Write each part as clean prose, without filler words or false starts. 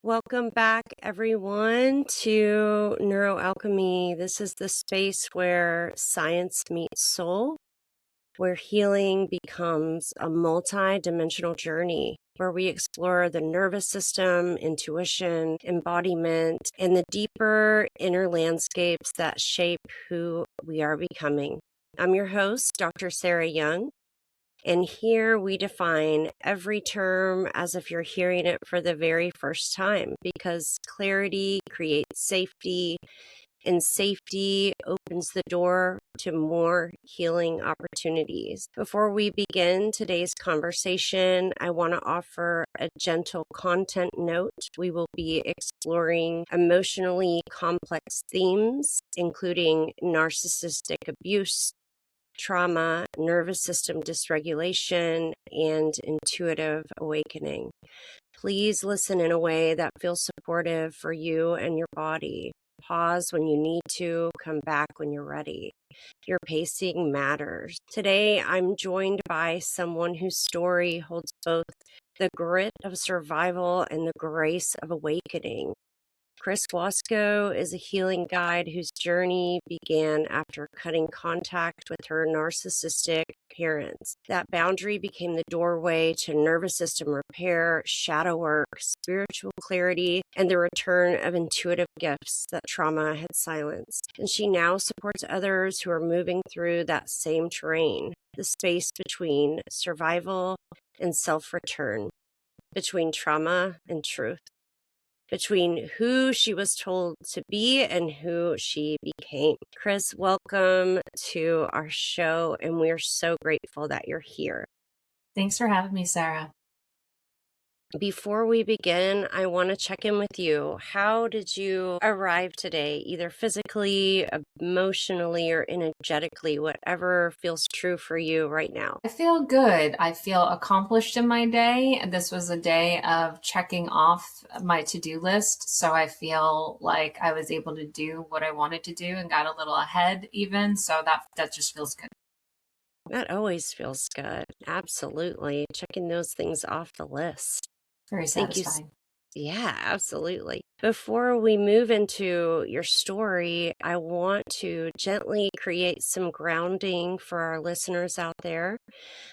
Welcome back, everyone, to NeuroAlchemy. This is the space where science meets soul, where healing becomes a multi-dimensional journey, where we explore the nervous system, intuition, embodiment, and the deeper inner landscapes that shape who we are becoming. I'm your host, Dr. Sarah Young. And here we define every term as if you're hearing it for the very first time, because clarity creates safety, and safety opens the door to more healing opportunities. Before we begin today's conversation, I want to offer a gentle content note. We will be exploring emotionally complex themes, including narcissistic abuse, trauma, nervous system dysregulation, and intuitive awakening. Please listen in a way that feels supportive for you and your body. Pause when you need to, come back when you're ready. Your pacing matters. Today, I'm joined by someone whose story holds both the grit of survival and the grace of awakening. Chris Wasko is a healing guide whose journey began after cutting contact with her narcissistic parents. That boundary became the doorway to nervous system repair, shadow work, spiritual clarity, and the return of intuitive gifts that trauma had silenced. And she now supports others who are moving through that same terrain, the space between survival and self-return, between trauma and truth, between who she was told to be and who she became. Chris, welcome to our show, and we're so grateful that you're here. Thanks for having me, Sarah. Before we begin, I want to check in with you. How did you arrive today, either physically, emotionally, or energetically, whatever feels true for you right now? I feel good. I feel accomplished in my day. This was a day of checking off my to-do list. So I feel like I was able to do what I wanted to do and got a little ahead even. So that just feels good. That always feels good. Absolutely. Checking those things off the list. Very Thank you. satisfying. Yeah, absolutely. Before we move into your story, I want to gently create some grounding for our listeners out there.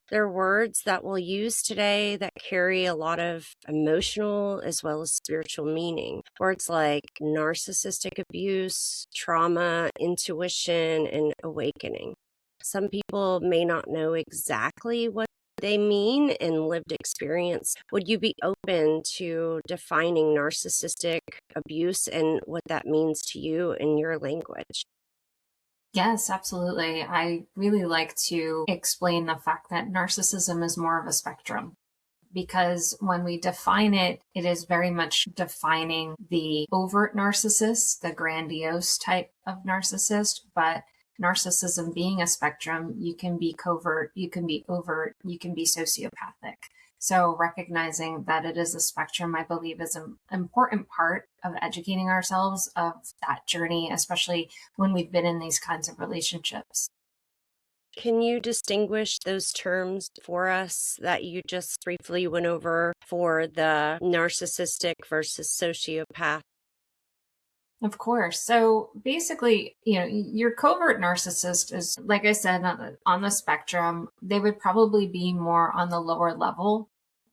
There are words that we'll use today that carry a lot of emotional as well as spiritual meaning. Words like narcissistic abuse, trauma, intuition, and awakening. Some people may not know exactly what they mean in lived experience. Would you be open to defining narcissistic abuse and what that means to you in your language? Yes, absolutely. I really like to explain the fact that narcissism is more of a spectrum, because when we define it, it is very much defining the overt narcissist, the grandiose type of narcissist. But narcissism being a spectrum, you can be covert, you can be overt, you can be sociopathic. So recognizing that it is a spectrum, I believe, is an important part of educating ourselves of that journey, especially when we've been in these kinds of relationships. Can you distinguish those terms for us that you just briefly went over for the narcissistic versus sociopath? Of course. So basically, your covert narcissist is, like I said, on the spectrum. They would probably be more on the lower level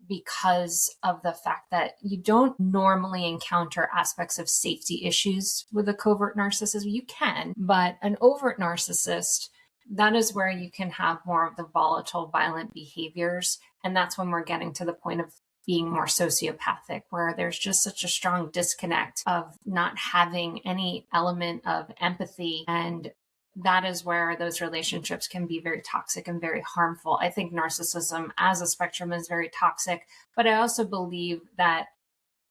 because of the fact that you don't normally encounter aspects of safety issues with a covert narcissist. You can, but an overt narcissist, that is where you can have more of the volatile, violent behaviors. And that's when we're getting to the point of being more sociopathic, where there's just such a strong disconnect of not having any element of empathy. And that is where those relationships can be very toxic and very harmful. I think narcissism as a spectrum is very toxic, but I also believe that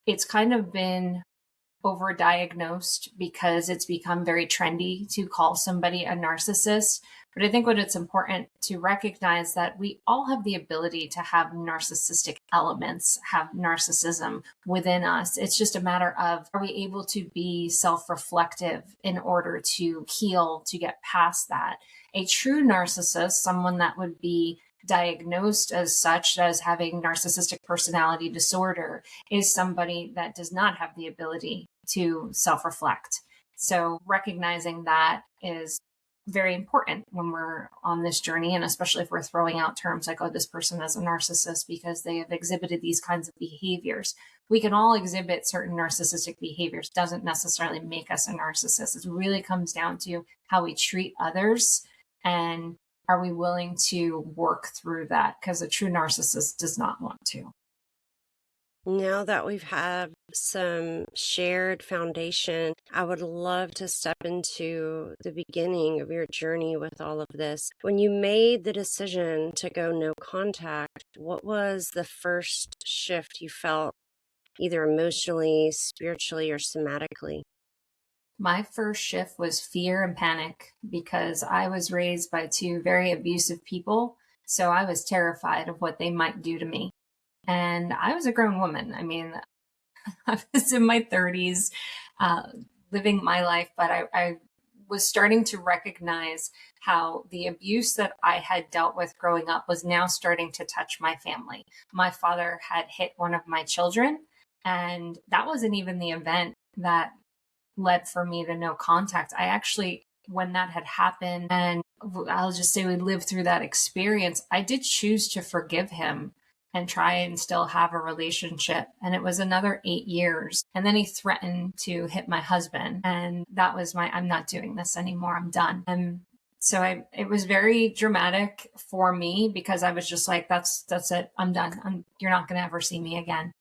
it's kind of been overdiagnosed because it's become very trendy to call somebody a narcissist. But I think what it's important to recognize that we all have the ability to have narcissistic elements, have narcissism within us. It's just a matter of, are we able to be self-reflective in order to heal, to get past that? A true narcissist, someone that would be diagnosed as such as having narcissistic personality disorder is somebody that does not have the ability to self-reflect. So recognizing that is very important when we're on this journey, and especially if we're throwing out terms like, oh, this person is a narcissist because they have exhibited these kinds of behaviors. We can all exhibit certain narcissistic behaviors, doesn't necessarily make us a narcissist. It really comes down to how we treat others, and are we willing to work through that? Because a true narcissist does not want to. Now that we've had some shared foundation, I would love to step into the beginning of your journey with all of this. When you made the decision to go no contact, what was the first shift you felt, either emotionally, spiritually, or somatically? My first shift was fear and panic because I was raised by two very abusive people. So I was terrified of what they might do to me. And I was a grown woman. I mean, I was in my 30s, uh, living my life, but I was starting to recognize how the abuse that I had dealt with growing up was now starting to touch my family. My father had hit one of my children, and that wasn't even the event that led for me to no contact. I actually, when that had happened, and I'll just say we lived through that experience, I did choose to forgive him and try and still have a relationship. And it was another 8 years. And then he threatened to hit my husband. And that was I'm not doing this anymore. I'm done. And so it was very dramatic for me because I was just like, that's it. I'm done. You're not going to ever see me again.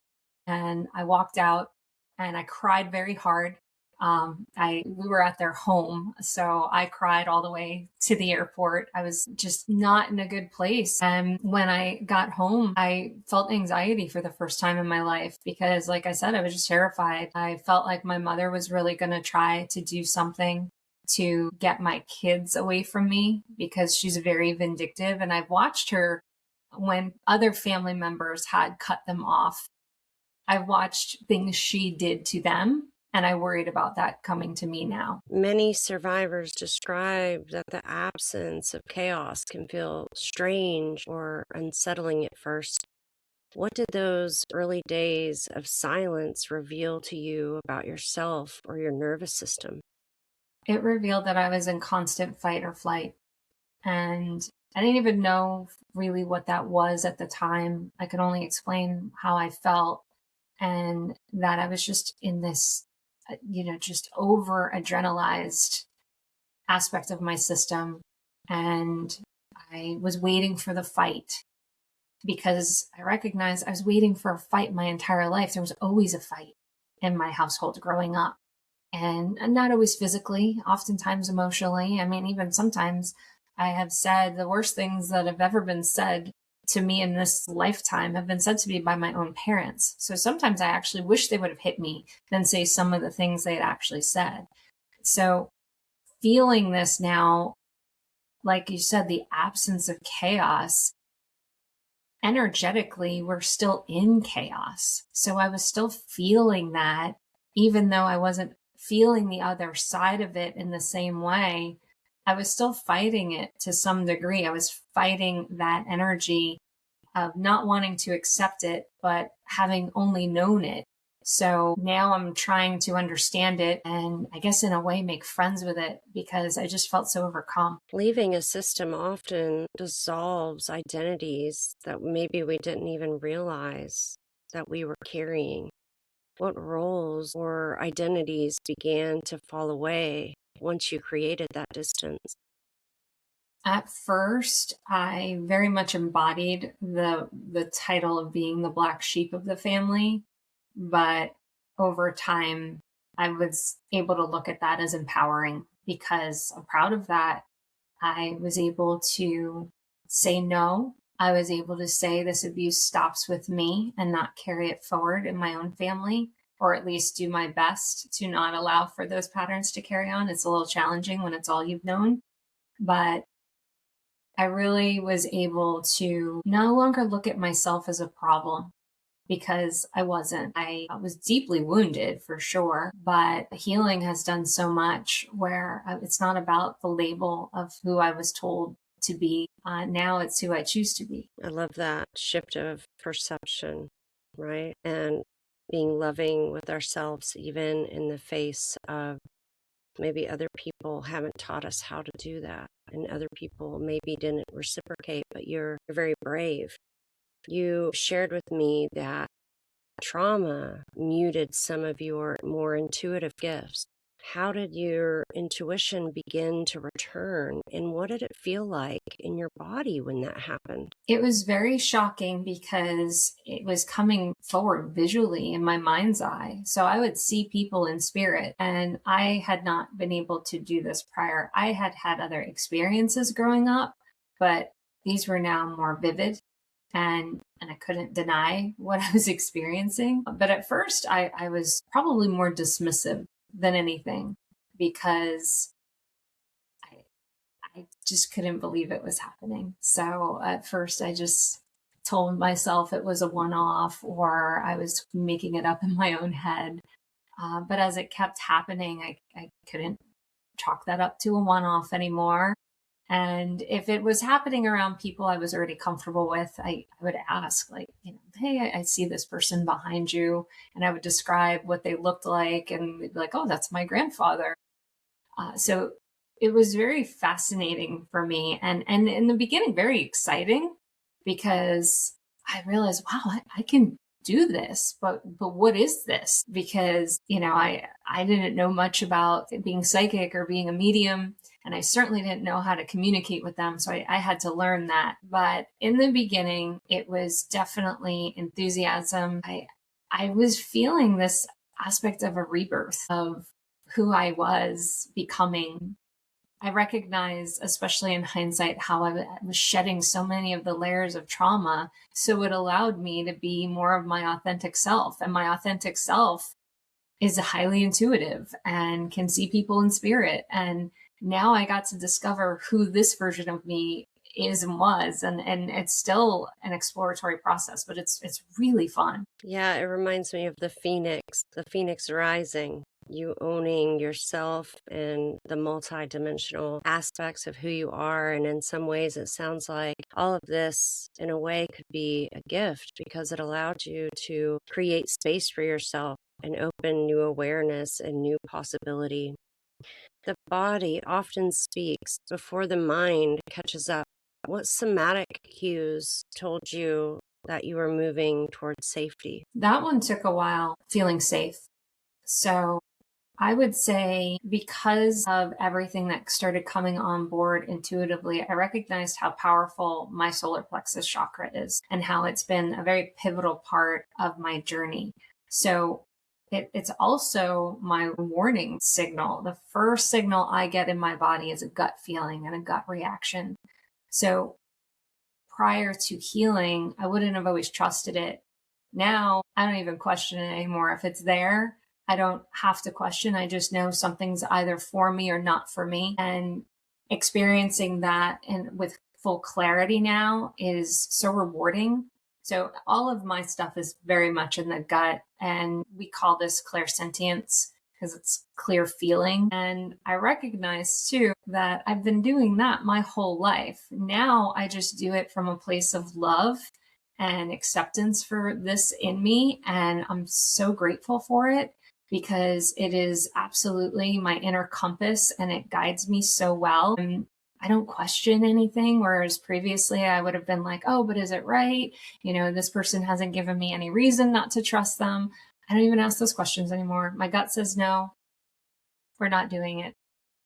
And I walked out and I cried very hard. We were at their home, so I cried all the way to the airport. I was just not in a good place. And when I got home, I felt anxiety for the first time in my life because, like I said, I was just terrified. I felt like my mother was really going to try to do something to get my kids away from me because she's very vindictive. And I've watched her when other family members had cut them off. I've watched things she did to them. And I worried about that coming to me now. Many survivors describe that the absence of chaos can feel strange or unsettling at first. What did those early days of silence reveal to you about yourself or your nervous system? It revealed that I was in constant fight or flight. And I didn't even know really what that was at the time. I could only explain how I felt, and that I was just in this just over adrenalized aspect of my system. And I was waiting for the fight because I recognized I was waiting for a fight my entire life. There was always a fight in my household growing up, and not always physically, oftentimes emotionally. I mean, even sometimes I have said the worst things that have ever been said to me in this lifetime have been said to me by my own parents. So sometimes I actually wish they would have hit me than say some of the things they had actually said. So feeling this now, like you said, the absence of chaos, energetically, we're still in chaos. So I was still feeling that, even though I wasn't feeling the other side of it in the same way. I was still fighting it to some degree. I was fighting that energy of not wanting to accept it, but having only known it. So now I'm trying to understand it and I guess in a way make friends with it because I just felt so overcome. Leaving a system often dissolves identities that maybe we didn't even realize that we were carrying. What roles or identities began to fall away once you created that distance? At first, I very much embodied the title of being the black sheep of the family, but over time, I was able to look at that as empowering because I'm proud of that. I was able to say no. I was able to say this abuse stops with me and not carry it forward in my own family, or at least do my best to not allow for those patterns to carry on. It's a little challenging when it's all you've known, but I really was able to no longer look at myself as a problem because I wasn't. I was deeply wounded for sure, but healing has done so much where it's not about the label of who I was told to be. Now it's who I choose to be. I love that shift of perception, right? And being loving with ourselves, even in the face of maybe other people haven't taught us how to do that. And other people maybe didn't reciprocate, but you're very brave. You shared with me that trauma muted some of your more intuitive gifts. How did your intuition begin to return, and what did it feel like in your body when that happened? It was very shocking because it was coming forward visually in my mind's eye. So I would see people in spirit, and I had not been able to do this prior. I had had other experiences growing up, but these were now more vivid, and I couldn't deny what I was experiencing. But at first, I was probably more dismissive than anything because I just couldn't believe it was happening. So at first, I just told myself it was a one off or I was making it up in my own head. But as it kept happening, I couldn't chalk that up to a one off anymore. And if it was happening around people I was already comfortable with, I would ask, like, hey, I see this person behind you. And I would describe what they looked like. And they'd be like, oh, that's my grandfather. So it was very fascinating for me. And in the beginning, very exciting because I realized, wow, I can do this, but what is this? Because, I didn't know much about being psychic or being a medium. And I certainly didn't know how to communicate with them. So I had to learn that. But in the beginning, it was definitely enthusiasm. I was feeling this aspect of a rebirth of who I was becoming. I recognize, especially in hindsight, how I was shedding so many of the layers of trauma. So it allowed me to be more of my authentic self. And my authentic self is highly intuitive and can see people in spirit. And now I got to discover who this version of me is and was. And it's still an exploratory process, but it's really fun. Yeah, it reminds me of the phoenix rising. You owning yourself and the multidimensional aspects of who you are. And in some ways, it sounds like all of this, in a way, could be a gift because it allowed you to create space for yourself and open new awareness and new possibility. The body often speaks before the mind catches up. What somatic cues told you that you were moving towards safety? That one took a while, feeling safe. So I would say because of everything that started coming on board intuitively, I recognized how powerful my solar plexus chakra is and how it's been a very pivotal part of my journey. So it's also my warning signal. The first signal I get in my body is a gut feeling and a gut reaction. So prior to healing, I wouldn't have always trusted it. Now I don't even question it anymore. If it's there, I don't have to question. I just know something's either for me or not for me. And experiencing that and with full clarity now is so rewarding. So all of my stuff is very much in the gut. And we call this clairsentience because it's clear feeling. And I recognize too that I've been doing that my whole life. Now I just do it from a place of love and acceptance for this in me. And I'm so grateful for it because it is absolutely my inner compass and it guides me so well. And I don't question anything, whereas previously I would have been like, oh, but is it right? This person hasn't given me any reason not to trust them. I don't even ask those questions anymore. My gut says no, we're not doing it.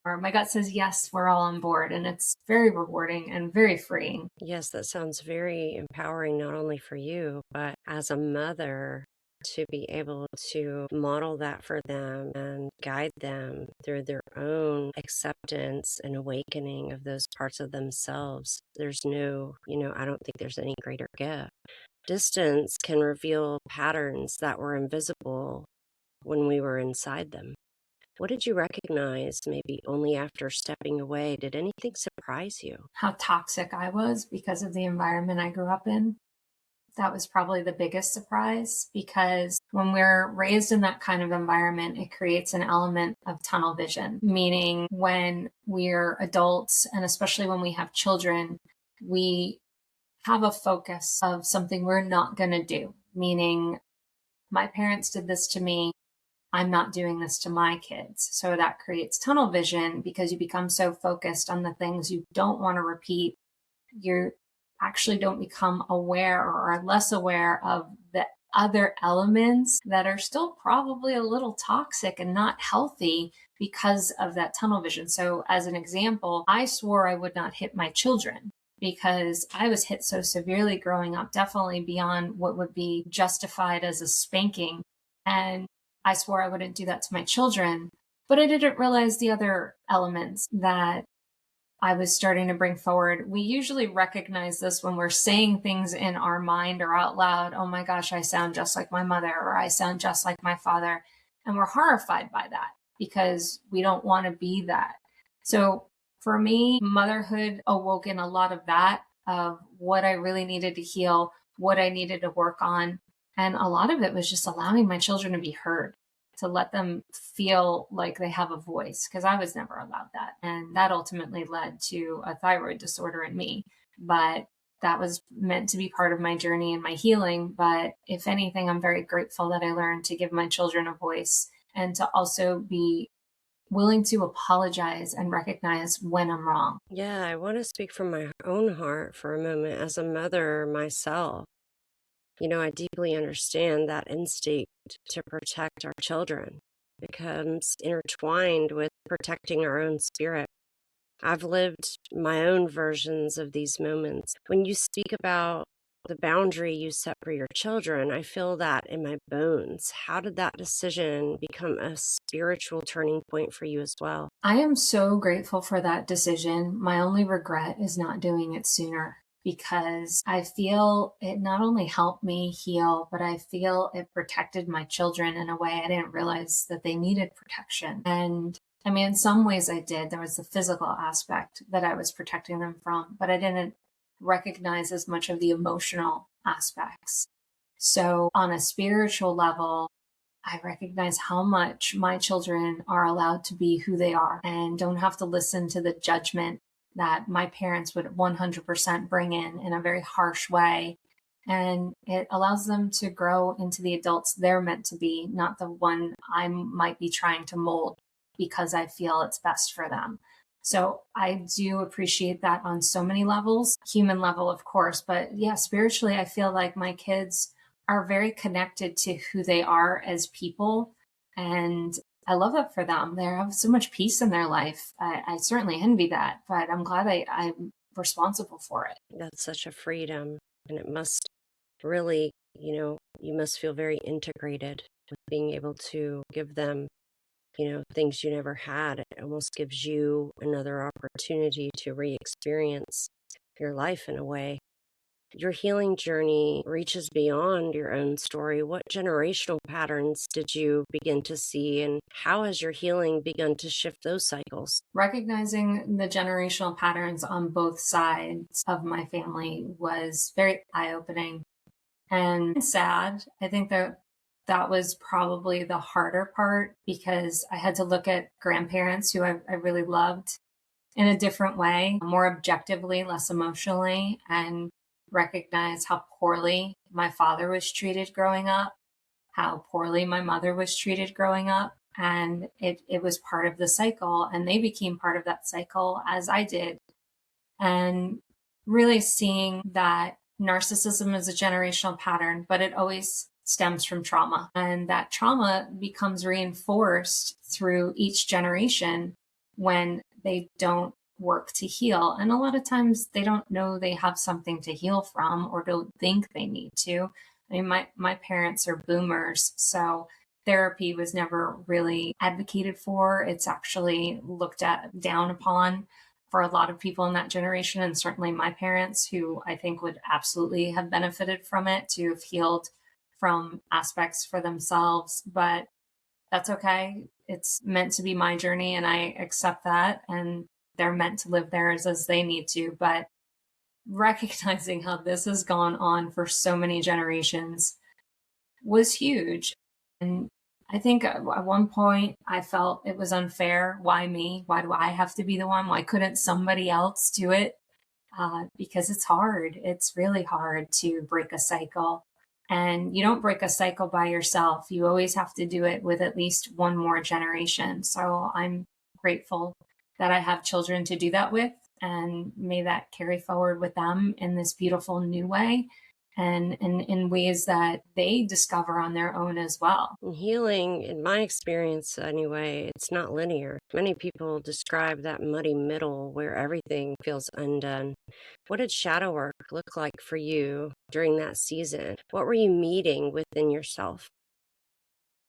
Or my gut says yes, we're all on board. And it's very rewarding and very freeing. Yes, that sounds very empowering, not only for you, but as a mother, to be able to model that for them and guide them through their own acceptance and awakening of those parts of themselves. There's no, I don't think there's any greater gift. Distance can reveal patterns that were invisible when we were inside them. What did you recognize maybe only after stepping away? Did anything surprise you? How toxic I was because of the environment I grew up in. That was probably the biggest surprise, because when we're raised in that kind of environment, it creates an element of tunnel vision, meaning when we're adults, and especially when we have children, we have a focus of something we're not going to do, meaning my parents did this to me. I'm not doing this to my kids. So that creates tunnel vision because you become so focused on the things you don't want to repeat. You actually don't become aware or are less aware of the other elements that are still probably a little toxic and not healthy because of that tunnel vision. So, as an example, I swore I would not hit my children because I was hit so severely growing up, definitely beyond what would be justified as a spanking. And I swore I wouldn't do that to my children, but I didn't realize the other elements that I was starting to bring forward. We usually recognize this when we're saying things in our mind or out loud. Oh my gosh, I sound just like my mother, or I sound just like my father. And we're horrified by that because we don't want to be that. So for me, motherhood awoke in a lot of that, of what I really needed to heal, what I needed to work on. And a lot of it was just allowing my children to be heard, to let them feel like they have a voice, because I was never allowed that. And that ultimately led to a thyroid disorder in me. But that was meant to be part of my journey and my healing. But if anything, I'm very grateful that I learned to give my children a voice and to also be willing to apologize and recognize when I'm wrong. Yeah, I want to speak from my own heart for a moment. As a mother myself, I deeply understand that instinct to protect our children becomes intertwined with protecting our own spirit. I've lived my own versions of these moments. When you speak about the boundary you set for your children, I feel that in my bones. How did that decision become a spiritual turning point for you as well? I am so grateful for that decision. My only regret is not doing it sooner, because I feel it not only helped me heal, but I feel it protected my children in a way I didn't realize that they needed protection. And I mean, in some ways I did. There was the physical aspect that I was protecting them from, but I didn't recognize as much of the emotional aspects. So, on a spiritual level, I recognize how much my children are allowed to be who they are and don't have to listen to the judgment that my parents would 100% bring in a very harsh way. And it allows them to grow into the adults they're meant to be, not the one I might be trying to mold because I feel it's best for them. So I do appreciate that on so many levels, human level, of course. But yeah, spiritually, I feel like my kids are very connected to who they are as people. And I love that for them. They have so much peace in their life. I certainly envy that, but I'm glad I'm responsible for it. That's such a freedom. And it must really, you must feel very integrated with being able to give them, things you never had. It almost gives you another opportunity to re experience your life in a way. Your healing journey reaches beyond your own story. What generational patterns did you begin to see, and how has your healing begun to shift those cycles? Recognizing the generational patterns on both sides of my family was very eye opening and sad. I think that was probably the harder part, because I had to look at grandparents who I really loved in a different way, more objectively, less emotionally, and recognize how poorly my father was treated growing up, how poorly my mother was treated growing up. And it was part of the cycle, and they became part of that cycle as I did. And really seeing that narcissism is a generational pattern, but it always stems from trauma. And that trauma becomes reinforced through each generation when they don't work to heal. And a lot of times they don't know they have something to heal from, or don't think they need to. I mean, my parents are boomers, so therapy was never really advocated for. It's actually looked at down upon for a lot of people in that generation, and certainly my parents, who I think would absolutely have benefited from it, to have healed from aspects for themselves. But that's okay. It's meant to be my journey, and I accept that. And they're meant to live theirs as they need to. But recognizing how this has gone on for so many generations was huge. And I think at one point I felt it was unfair. Why me? Why do I have to be the one? Why couldn't somebody else do it? Because it's hard. It's really hard to break a cycle. And you don't break a cycle by yourself. You always have to do it with at least one more generation. So I'm grateful that I have children to do that with. And may that carry forward with them in this beautiful new way and in ways that they discover on their own as well. And healing, in my experience anyway, it's not linear. Many people describe that muddy middle where everything feels undone. What did shadow work look like for you during that season? What were you meeting within yourself?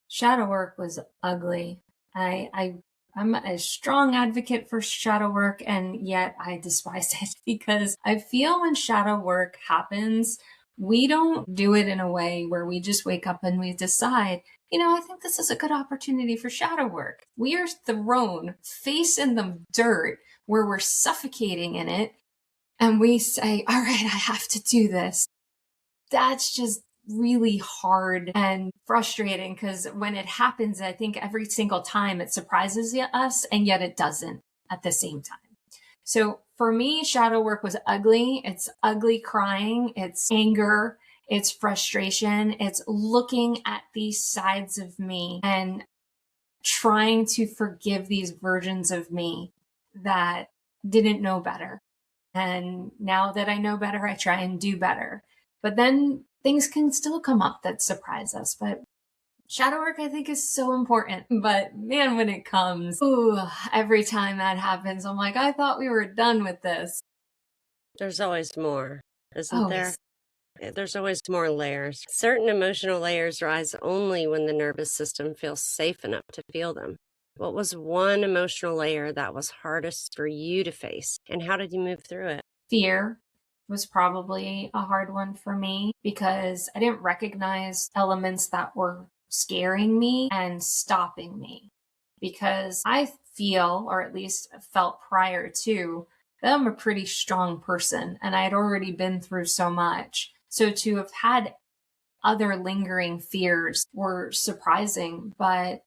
Shadow work was ugly. I'm a strong advocate for shadow work, and yet I despise it because I feel when shadow work happens, we don't do it in a way where we just wake up and we decide, I think this is a good opportunity for shadow work. We are thrown face in the dirt where we're suffocating in it, and we say, all right, I have to do this. That's just really hard and frustrating because when it happens, I think every single time it surprises us, and yet it doesn't at the same time. So for me, shadow work was ugly. It's ugly crying, it's anger, it's frustration, it's looking at these sides of me and trying to forgive these versions of me that didn't know better. And now that I know better, I try and do better. But then things can still come up that surprise us. But shadow work, I think, is so important. But man, when it comes, every time that happens, I'm like, I thought we were done with this. There's always more, isn't there? Always. There's always more layers. Certain emotional layers rise only when the nervous system feels safe enough to feel them. What was one emotional layer that was hardest for you to face, and how did you move through it? Fear was probably a hard one for me because I didn't recognize elements that were scaring me and stopping me. Because I feel, or at least felt prior to, that I'm a pretty strong person and I had already been through so much. So to have had other lingering fears were surprising, but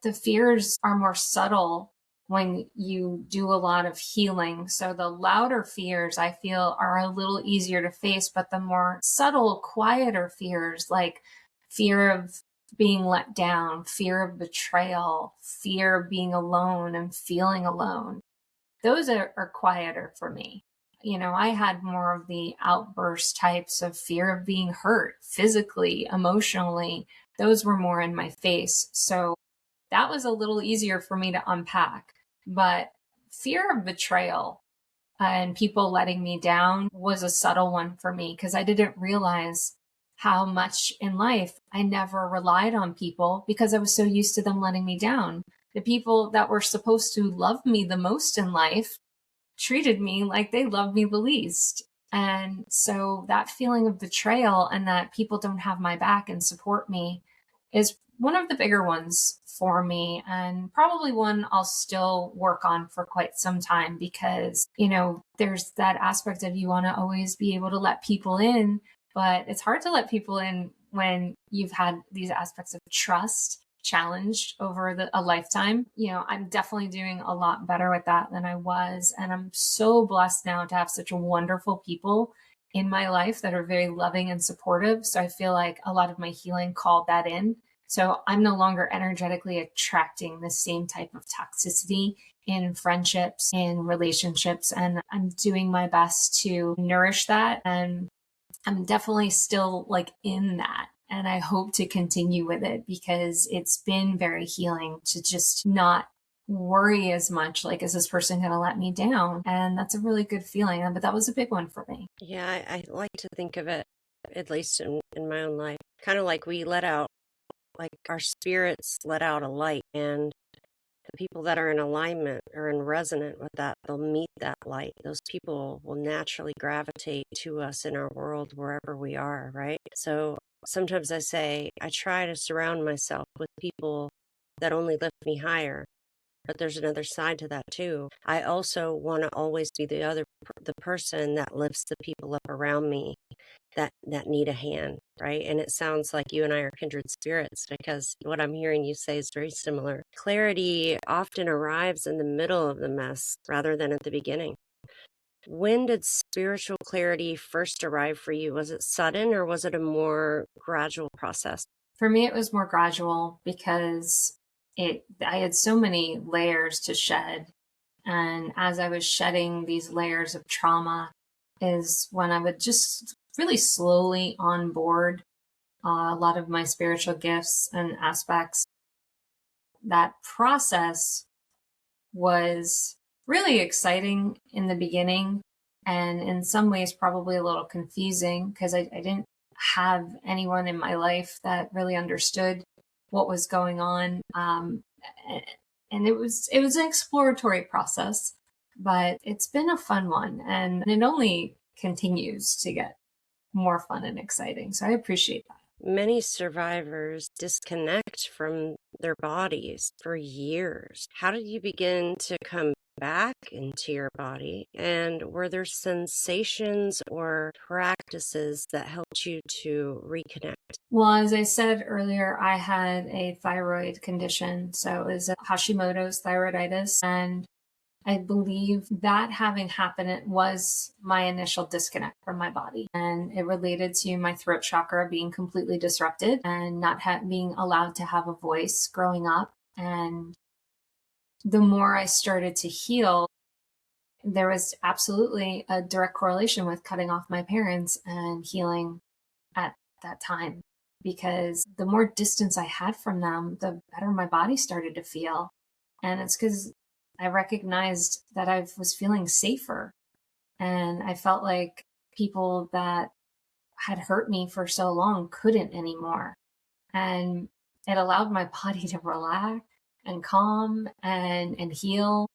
the fears are more subtle when you do a lot of healing. So the louder fears I feel are a little easier to face, but the more subtle, quieter fears like fear of being let down, fear of betrayal, fear of being alone and feeling alone, those are quieter for me. I had more of the outburst types of fear of being hurt physically, emotionally. Those were more in my face. So that was a little easier for me to unpack. But fear of betrayal and people letting me down was a subtle one for me because I didn't realize how much in life I never relied on people because I was so used to them letting me down. The people that were supposed to love me the most in life treated me like they loved me the least. And so that feeling of betrayal and that people don't have my back and support me is one of the bigger ones for me, and probably one I'll still work on for quite some time because, there's that aspect of you want to always be able to let people in, but it's hard to let people in when you've had these aspects of trust challenged over a lifetime. I'm definitely doing a lot better with that than I was. And I'm so blessed now to have such wonderful people in my life that are very loving and supportive. So I feel like a lot of my healing called that in. So I'm no longer energetically attracting the same type of toxicity in friendships, in relationships. And I'm doing my best to nourish that. And I'm definitely still like in that. And I hope to continue with it because it's been very healing to just not worry as much like, is this person going to let me down? And that's a really good feeling. But that was a big one for me. Yeah, I like to think of it, at least in my own life, kind of like we let out, like our spirits let out a light, and the people that are in alignment or in resonant with that, they'll meet that light. Those people will naturally gravitate to us in our world wherever we are, right? So sometimes I say I try to surround myself with people that only lift me higher. but there's another side to that too. I also want to always be the person that lifts the people up around me that need a hand, right? And it sounds like you and I are kindred spirits, because what I'm hearing you say is very similar. Clarity often arrives in the middle of the mess rather than at the beginning. When did spiritual clarity first arrive for you? Was it sudden, or was it a more gradual process? For me, it was more gradual because I had so many layers to shed. And as I was shedding these layers of trauma is when I would just really slowly onboard a lot of my spiritual gifts and aspects. That process was really exciting in the beginning, and in some ways probably a little confusing because I didn't have anyone in my life that really understood what was going on. And it was an exploratory process, but it's been a fun one, and it only continues to get more fun and exciting. So I appreciate that. Many survivors disconnect from their bodies for years. How did you begin to come back into your body? And were there sensations or practices that helped you to reconnect? Well, as I said earlier, I had a thyroid condition. So it was Hashimoto's thyroiditis. And I believe that having happened, it was my initial disconnect from my body. And it related to my throat chakra being completely disrupted and not being allowed to have a voice growing up. And the more I started to heal, there was absolutely a direct correlation with cutting off my parents and healing at that time. Because the more distance I had from them, the better my body started to feel. And it's because I recognized that I was feeling safer. And I felt like people that had hurt me for so long couldn't anymore. And it allowed my body to relax and calm and heal.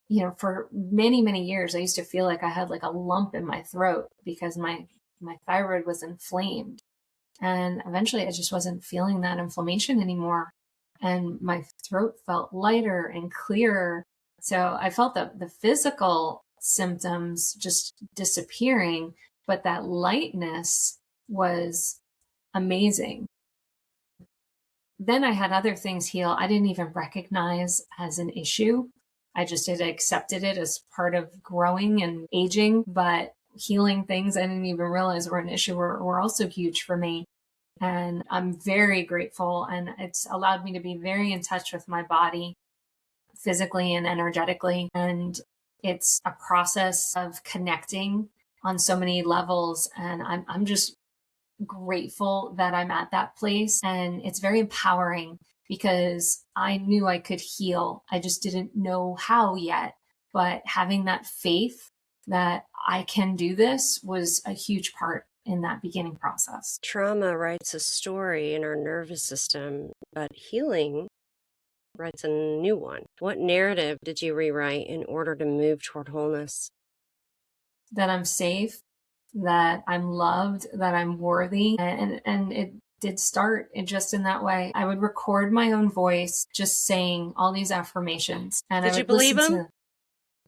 You know, for many, many years, I used to feel like I had like a lump in my throat because my thyroid was inflamed. And eventually I just wasn't feeling that inflammation anymore. And my throat felt lighter and clearer. So I felt the physical symptoms just disappearing, but that lightness was amazing. Then I had other things heal I didn't even recognize as an issue. I just had accepted it as part of growing and aging, but healing things I didn't even realize were an issue were also huge for me. And I'm very grateful. And it's allowed me to be very in touch with my body physically and energetically. And it's a process of connecting on so many levels. And I'm just grateful that I'm at that place. And it's very empowering because I knew I could heal. I just didn't know how yet. But having that faith that I can do this was a huge part in that beginning process. Trauma writes a story in our nervous system, but healing writes a new one. What narrative did you rewrite in order to move toward wholeness? That I'm safe, that I'm loved, that I'm worthy. And it did start just in that way. I would record my own voice just saying all these affirmations. And Did I would you believe listen them? to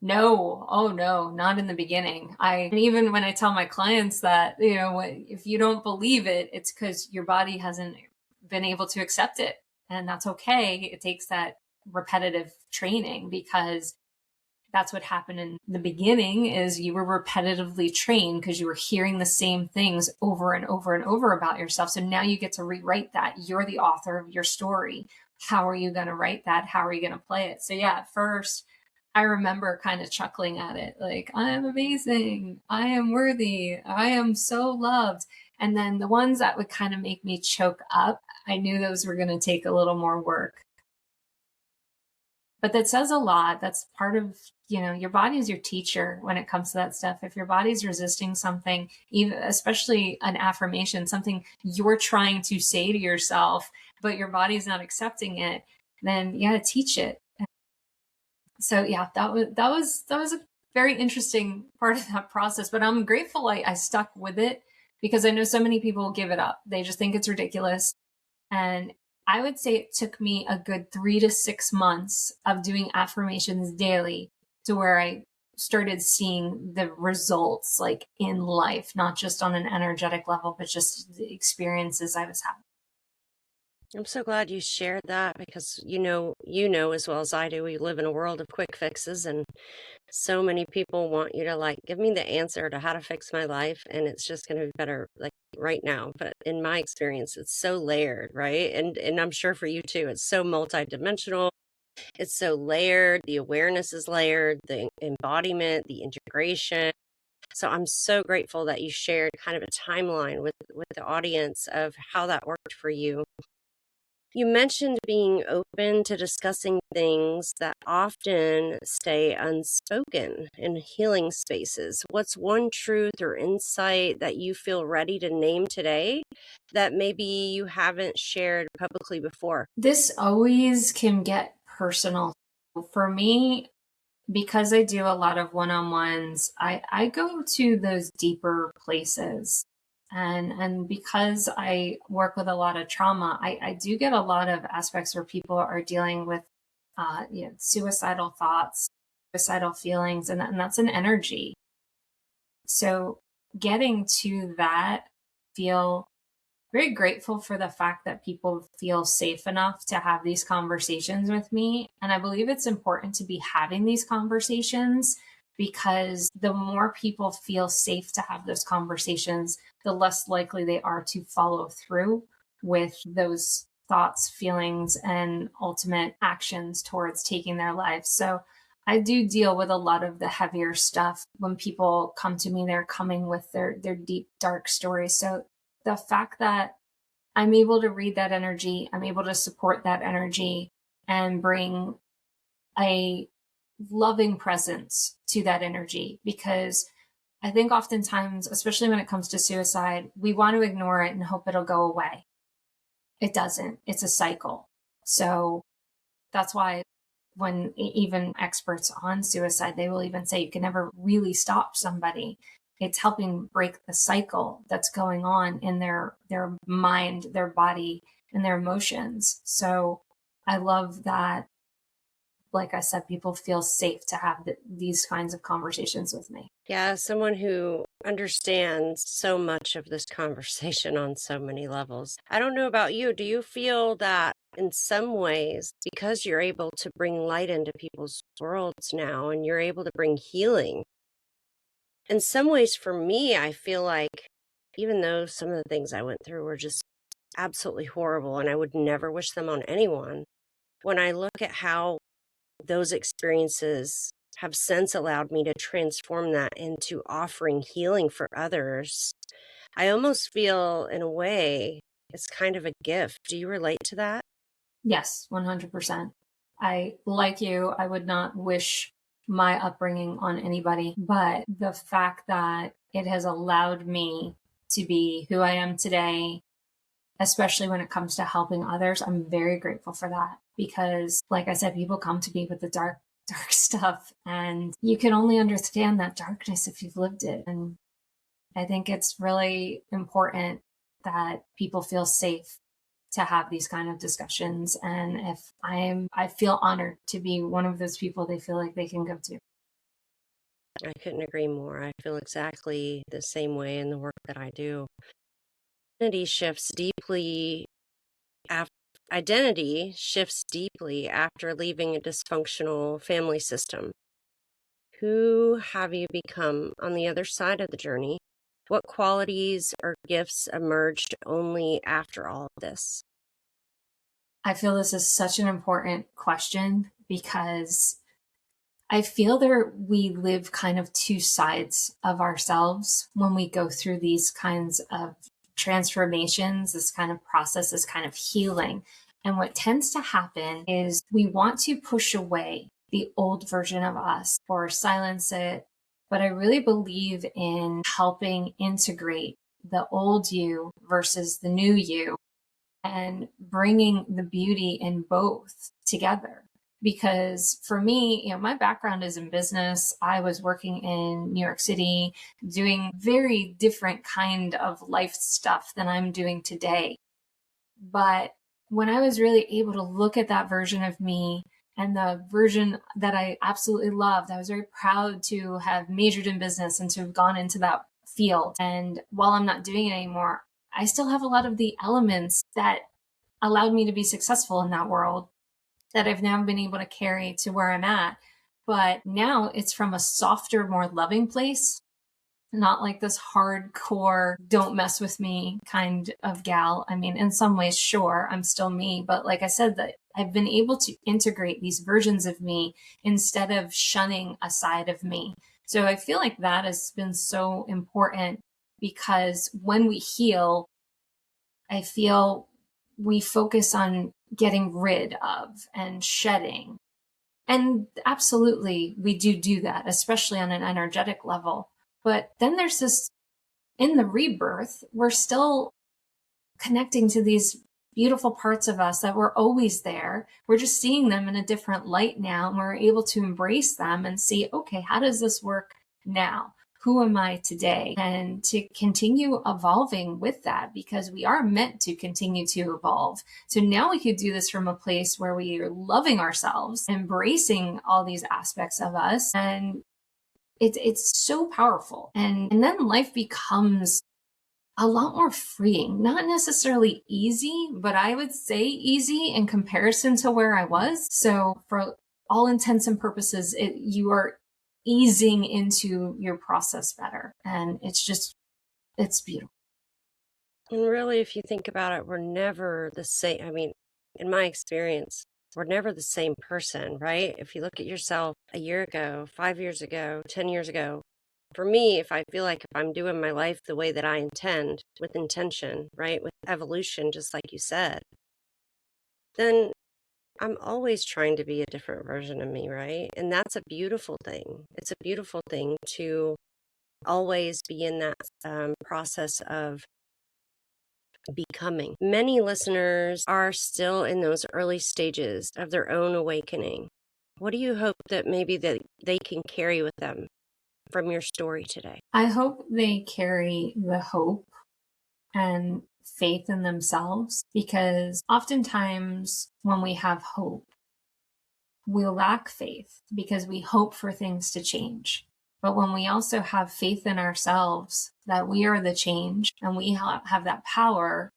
No, oh no, not in the beginning. And even when I tell my clients that, you know, if you don't believe it, it's because your body hasn't been able to accept it. And that's okay. It takes that repetitive training because that's what happened in the beginning is you were repetitively trained because you were hearing the same things over and over and over about yourself. So now you get to rewrite that. You're the author of your story. How are you going to write that? How are you going to play it? So yeah, at first I remember kind of chuckling at it, like, I am amazing. I am worthy. I am so loved. And then the ones that would kind of make me choke up, I knew those were going to take a little more work. But that says a lot. That's part of, you know, your body is your teacher when it comes to that stuff. If your body's resisting something, even especially an affirmation, something you're trying to say to yourself, but your body's not accepting it, then you got to teach it. So yeah, that was a very interesting part of that process. But I'm grateful I stuck with it because I know so many people give it up. They just think it's ridiculous. And I would say it took me a good 3 to 6 months of doing affirmations daily to where I started seeing the results like in life, not just on an energetic level, but just the experiences I was having. I'm so glad you shared that because as well as I do, we live in a world of quick fixes, and so many people want you to like give me the answer to how to fix my life, and it's just going to be better like right now. But in my experience, it's so layered, right? And I'm sure for you too, it's so multidimensional. It's so layered. The awareness is layered, the embodiment, the integration. So I'm so grateful that you shared kind of a timeline with the audience of how that worked for you. You mentioned being open to discussing things that often stay unspoken in healing spaces. What's one truth or insight that you feel ready to name today that maybe you haven't shared publicly before? This always can get personal. For me, because I do a lot of one-on-ones, I go to those deeper places. And because I work with a lot of trauma, I do get a lot of aspects where people are dealing with suicidal thoughts, suicidal feelings, and that's an energy. So getting to that, feel very grateful for the fact that people feel safe enough to have these conversations with me. And I believe it's important to be having these conversations because the more people feel safe to have those conversations, the less likely they are to follow through with those thoughts, feelings, and ultimate actions towards taking their lives. So I do deal with a lot of the heavier stuff. When people come to me, they're coming with their deep, dark stories. So the fact that I'm able to read that energy, I'm able to support that energy and bring a loving presence to that energy. Because I think oftentimes, especially when it comes to suicide, we want to ignore it and hope it'll go away. It doesn't, it's a cycle. So that's why when even experts on suicide, they will even say you can never really stop somebody. It's helping break the cycle that's going on in their mind, their body, and their emotions. So I love that, like I said, people feel safe to have these kinds of conversations with me. Yeah, someone who understands so much of this conversation on so many levels. I don't know about you. Do you feel that in some ways, because you're able to bring light into people's worlds now and you're able to bring healing, in some ways for me, I feel like even though some of the things I went through were just absolutely horrible and I would never wish them on anyone, when I look at how those experiences have since allowed me to transform that into offering healing for others, I almost feel in a way it's kind of a gift. Do you relate to that? Yes, 100%. I, like you, I would not wish my upbringing on anybody, but the fact that it has allowed me to be who I am today, especially when it comes to helping others, I'm very grateful for that because, like I said, people come to me with the dark, dark stuff, and you can only understand that darkness if you've lived it. And I think it's really important that people feel safe to have these kind of discussions. And if I feel honored to be one of those people they feel like they can go to. I couldn't agree more. I feel exactly the same way in the work that I do. Identity shifts deeply after Identity shifts deeply after leaving a dysfunctional family system. Who have you become on the other side of the journey? What qualities or gifts emerged only after all of this? I feel this is such an important question because I feel there we live kind of two sides of ourselves when we go through these kinds of transformations, this kind of process, this kind of healing. And what tends to happen is we want to push away the old version of us or silence it. But I really believe in helping integrate the old you versus the new you and bringing the beauty in both together. Because for me, my background is in business. I was working in New York City, doing very different kind of life stuff than I'm doing today. But when I was really able to look at that version of me and the version that I absolutely loved, I was very proud to have majored in business and to have gone into that field. And while I'm not doing it anymore, I still have a lot of the elements that allowed me to be successful in that world that I've now been able to carry to where I'm at. But now it's from a softer, more loving place, not like this hardcore, don't mess with me kind of gal. I mean, in some ways, sure, I'm still me. But like I said, that I've been able to integrate these versions of me instead of shunning a side of me. So I feel like that has been so important because when we heal, I feel we focus on getting rid of and shedding. And absolutely, we do that, especially on an energetic level. But then there's this, in the rebirth, we're still connecting to these beautiful parts of us that were always there. We're just seeing them in a different light now, and we're able to embrace them and see, okay, how does this work now? Who am I today? And to continue evolving with that, because we are meant to continue to evolve. So now we could do this from a place where we are loving ourselves, embracing all these aspects of us, and it's so powerful. And then life becomes a lot more freeing, not necessarily easy, but I would say easy in comparison to where I was. So for all intents and purposes, you are easing into your process better. And it's beautiful. And really, if you think about it, we're never the same. I mean, in my experience, we're never the same person, right? If you look at yourself a year ago, 5 years ago, 10 years ago, for me, if I feel like if I'm doing my life the way that I intend, with intention, right, with evolution, just like you said, then I'm always trying to be a different version of me, right? And that's a beautiful thing. It's a beautiful thing to always be in that process of becoming. Many listeners are still in those early stages of their own awakening. What do you hope that maybe that they can carry with them from your story today? I hope they carry the hope and faith in themselves, because oftentimes when we have hope, we lack faith because we hope for things to change. But when we also have faith in ourselves that we are the change and we have that power,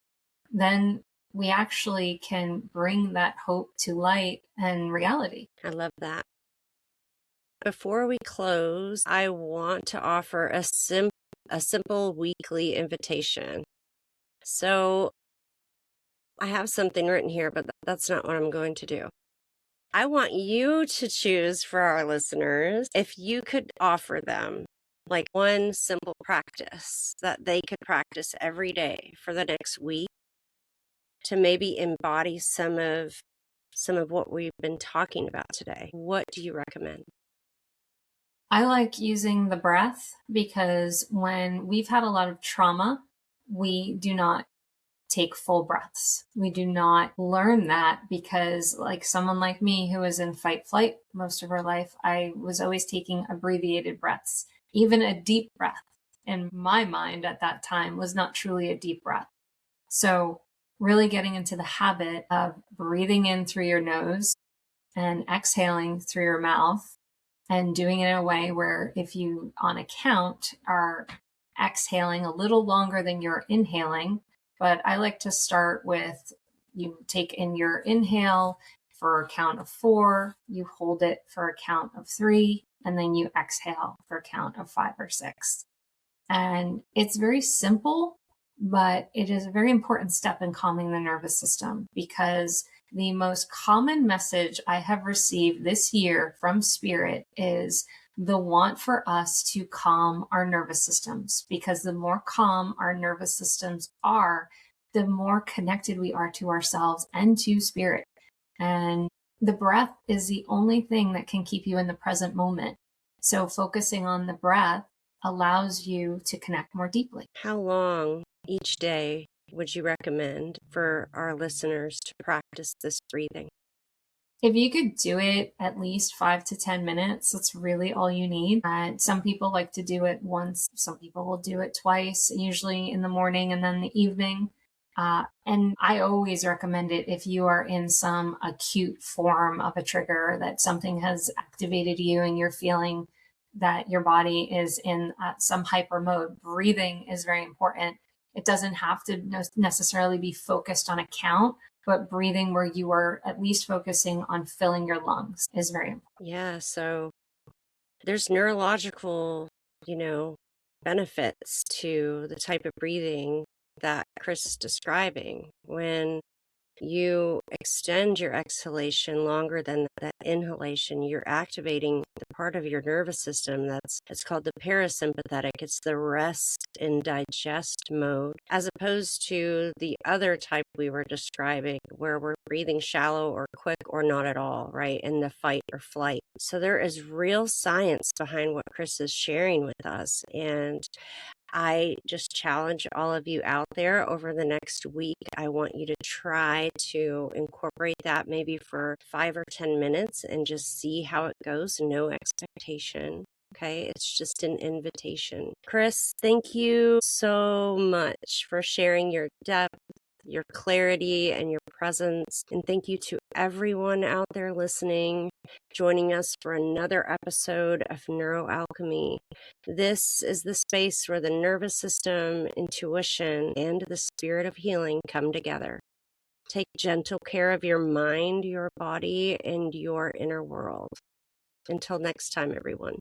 then we actually can bring that hope to light and reality. I love that. Before we close, I want to offer a simple weekly invitation. So I have something written here, but that's not what I'm going to do. I want you to choose for our listeners if you could offer them like one simple practice that they could practice every day for the next week to maybe embody some of what we've been talking about today. What do you recommend? I like using the breath because when we've had a lot of trauma, we do not take full breaths. We do not learn that because, like someone like me who was in fight flight most of her life, I was always taking abbreviated breaths. Even a deep breath in my mind at that time was not truly a deep breath. So really getting into the habit of breathing in through your nose and exhaling through your mouth, and doing it in a way where if you on a count are exhaling a little longer than you're inhaling. But I like to start with, you take in your inhale for a count of 4, you hold it for a count of 3, and then you exhale for a count of 5 or 6. And it's very simple, but it is a very important step in calming the nervous system, because the most common message I have received this year from Spirit is the want for us to calm our nervous systems, because the more calm our nervous systems are, the more connected we are to ourselves and to Spirit. And the breath is the only thing that can keep you in the present moment. So focusing on the breath allows you to connect more deeply. How long each day would you recommend for our listeners to practice this breathing? If you could do it at least 5 to 10 minutes, that's really all you need. Some people like to do it once. Some people will do it twice, usually in the morning and then the evening. And I always recommend it if you are in some acute form of a trigger, that something has activated you and you're feeling that your body is in some hyper mode. Breathing is very important. It doesn't have to necessarily be focused on a count, but breathing where you are at least focusing on filling your lungs is very important. Yeah. So there's neurological, benefits to the type of breathing that Chris is describing. When you extend your exhalation longer than that inhalation, you're activating the part of your nervous system it's called the parasympathetic. It's the rest and digest mode, as opposed to the other type we were describing, where we're breathing shallow or quick or not at all, right? In the fight or flight. So there is real science behind what Chris is sharing with us. And I just challenge all of you out there over the next week. I want you to try to incorporate that maybe for 5 or 10 minutes and just see how it goes. No expectation. Okay. It's just an invitation. Chris, thank you so much for sharing your depth, your clarity, and your presence. And thank you to everyone out there listening, joining us for another episode of NeuroAlchemy. This is the space where the nervous system, intuition, and the spirit of healing come together. Take gentle care of your mind, your body, and your inner world. Until next time, everyone.